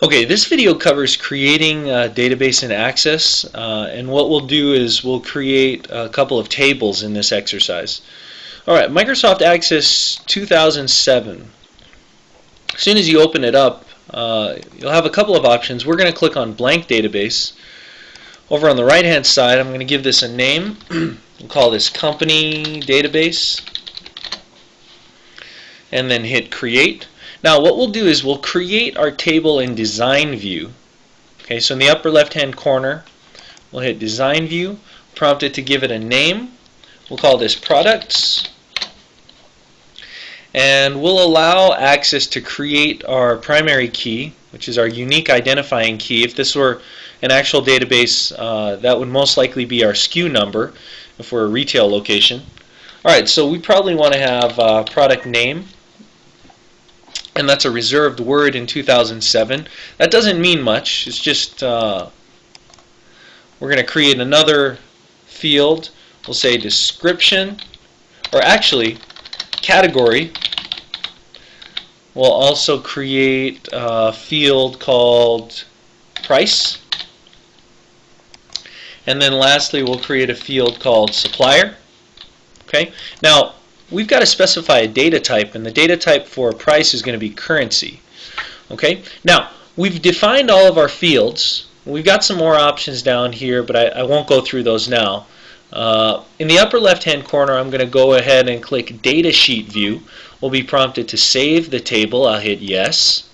Okay, this video covers creating a database in Access, and what we'll do is we'll create a couple of tables in this exercise. Alright, Microsoft Access 2007. As soon as you open it up, you'll have a couple of options. We're going to click on Blank Database. Over on the right hand side, I'm going to give this a name. We'll call this Company Database, and then hit Create. Now what we'll do is we'll create our table in Design View. Okay, so in the upper left hand corner we'll hit Design View, prompt it to give it a name. We'll call this Products, and we'll allow Access to create our primary key, which is our unique identifying key. If this were an actual database, that would most likely be our SKU number if we're a retail location. Alright, so we probably want to have product name, and that's a reserved word in 2007. That doesn't mean much. It's just we're going to create another field. We'll say description, or actually category. We'll also create a field called price, and then lastly we'll create a field called supplier. Okay, now we've got to specify a data type, and the data type for price is going to be currency. Okay, now we've defined all of our fields. We've got some more options down here, but I won't go through those now. In the upper left hand corner, I'm going to go ahead and click Data Sheet View. We'll be prompted to save the table. I'll hit Yes.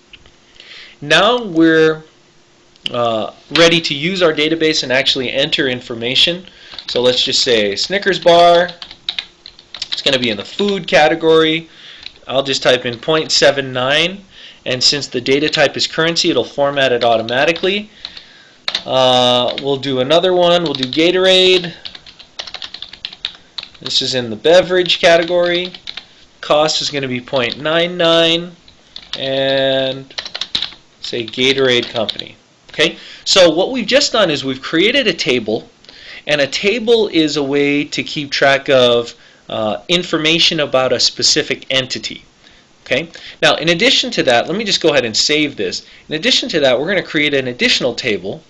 Now we're ready to use our database and actually enter information. So let's just say Snickers bar. It's going to be in the food category. I'll just type in 0.79, and since the data type is currency, it'll format it automatically. We'll do another one. We'll do Gatorade. This is in the beverage category. Cost is going to be 0.99, and say Gatorade Company. Okay, so what we've just done is we've created a table, and a table is a way to keep track of information about a specific entity. Okay. Now, in addition to that, let me just go ahead and save this. In addition to that, we're going to create an additional table.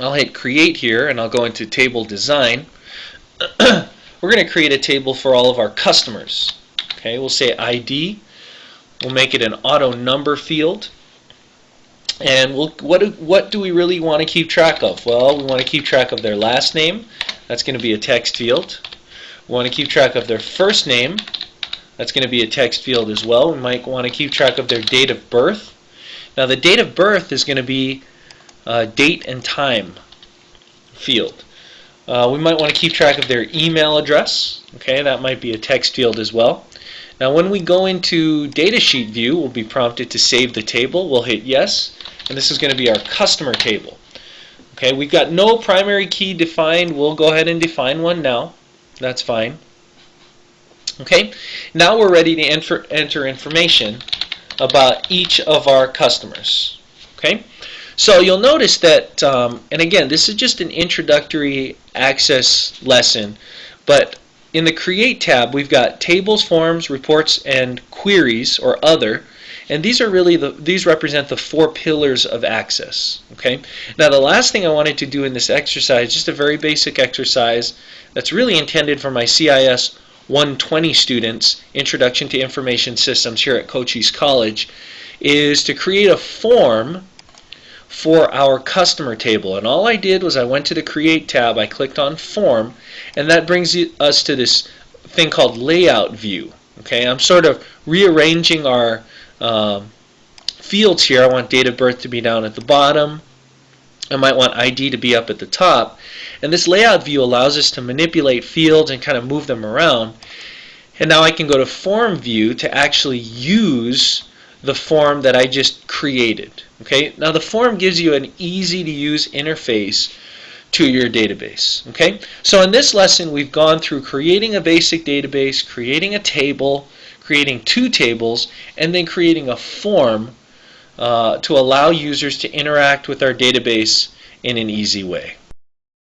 I'll hit Create here, and I'll go into Table Design. We're going to create a table for all of our customers. Okay. We'll say ID. We'll make it an auto number field. And what do we really want to keep track of? Well, we want to keep track of their last name. That's going to be a text field. We want to keep track of their first name. That's going to be a text field as well. We might want to keep track of their date of birth. Now the date of birth is going to be a date and time field. We might want to keep track of their email address. Okay, that might be a text field as well. Now when we go into Data Sheet View, we'll be prompted to save the table. We'll hit Yes, and this is going to be our customer table. Okay, we've got no primary key defined. We'll go ahead and define one now. That's fine. Okay, now we're ready to enter information about each of our customers. Okay, so you'll notice that, and again, this is just an introductory Access lesson, but in the Create tab, we've got tables, forms, reports, and queries, or other, and these are really these represent the 4 pillars of Access. Okay. Now the last thing I wanted to do in this exercise, just a very basic exercise that's really intended for my CIS 120 students, Introduction to Information Systems here at Cochise College, is to create a form for our customer table. And all I did was I went to the Create tab, I clicked on Form, and that brings us to this thing called Layout View. Okay, I'm sort of rearranging our fields here. I want date of birth to be down at the bottom. I might want ID to be up at the top. And this layout view allows us to manipulate fields and kind of move them around. And now I can go to Form View to actually use the form that I just created. Okay? Now the form gives you an easy to use interface to your database. Okay? So in this lesson we've gone through creating a basic database, creating a table, creating 2 tables, and then creating a form to allow users to interact with our database in an easy way.